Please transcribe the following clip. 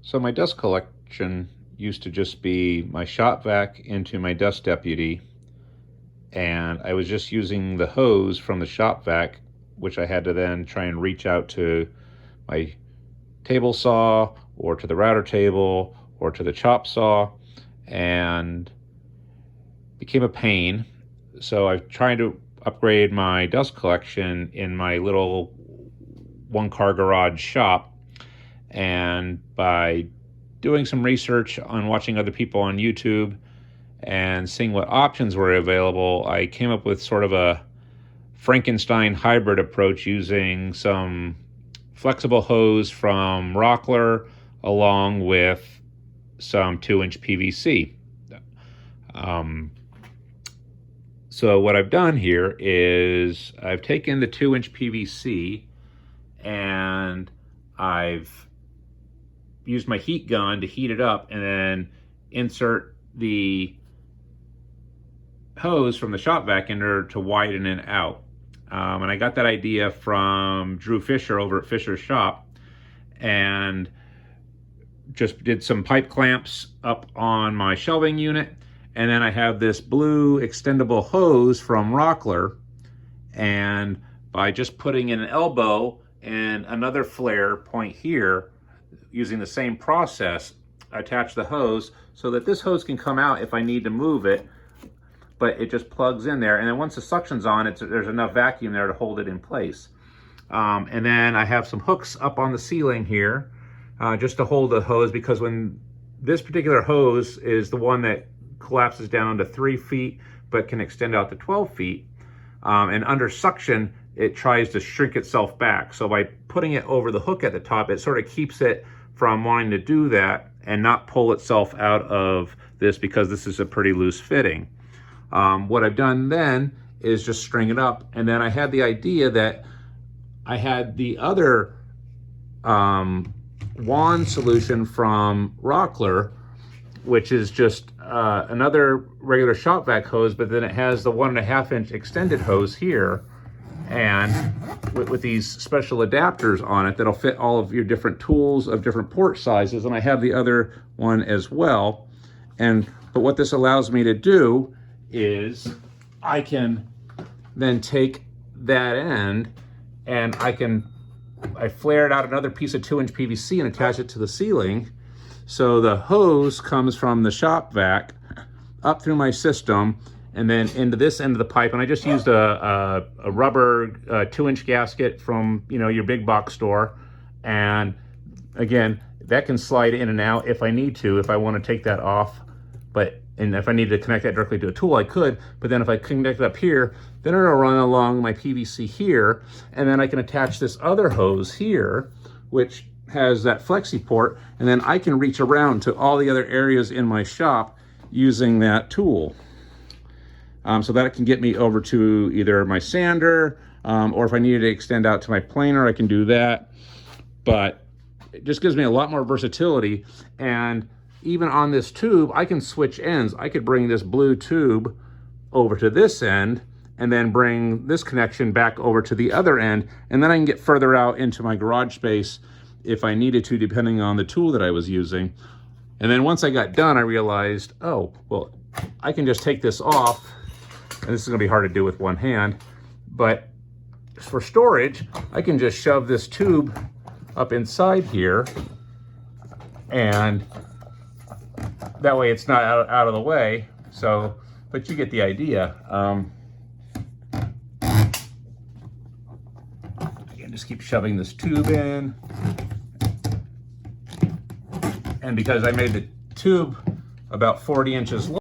So my dust collection used to just be my shop vac into my dust deputy, and I was just using the hose from the shop vac, which I had to then try and reach out to my table saw or to the router table or to the chop saw, and became a pain. So I tried to upgrade my dust collection in my little one-car garage shop, and by doing some research on watching other people on YouTube and seeing what options were available, I came up with sort of a Frankenstein hybrid approach using some flexible hose from Rockler along with some 2-inch PVC. So what I've done here is I've taken the 2-inch PVC and I've used my heat gun to heat it up and then insert the hose from the shop vac in there to widen it out. And I got that idea from Drew Fisher over at Fisher's Shop, and just did some pipe clamps up on my shelving unit. And then I have this blue extendable hose from Rockler, and by just putting in an elbow and another flare point here, using the same process, attach the hose so that this hose can come out if I need to move it, but it just plugs in there. And then once the suction's on, there's enough vacuum there to hold it in place. And then I have some hooks up on the ceiling here just to hold the hose, because when this particular hose is the one that collapses down to 3 feet but can extend out to 12 feet, and under suction it tries to shrink itself back. So by putting it over the hook at the top, it sort of keeps it from wanting to do that and not pull itself out of this, because this is a pretty loose fitting. What I've done then is just string it up, and then I had the idea that I had the other wand solution from Rockler, which is just another regular shop vac hose, but then it has the 1.5-inch extended hose here, and with these special adapters on it that'll fit all of your different tools of different port sizes. And I have the other one as well. But what this allows me to do is I can then take that end and I flared out another piece of 2-inch PVC and attach it to the ceiling. So the hose comes from the shop vac up through my system and then into this end of the pipe. And I just used a rubber 2-inch gasket from your big box store. And again, that can slide in and out if I need to, if I want to take that off. And if I need to connect that directly to a tool, I could. But then if I connect it up here, then it'll run along my PVC here, and then I can attach this other hose here, which has that flexi port, and then I can reach around to all the other areas in my shop using that tool. So that it can get me over to either my sander, or if I needed to extend out to my planer, I can do that. But it just gives me a lot more versatility. And even on this tube, I can switch ends. I could bring this blue tube over to this end and then bring this connection back over to the other end. And then I can get further out into my garage space if I needed to, depending on the tool that I was using. And then once I got done, I realized, oh, well, I can just take this off. And this is gonna be hard to do with one hand, but for storage, I can just shove this tube up inside here, and that way it's not out of the way. So, but you get the idea. Again, just keep shoving this tube in. And because I made the tube about 40 inches long,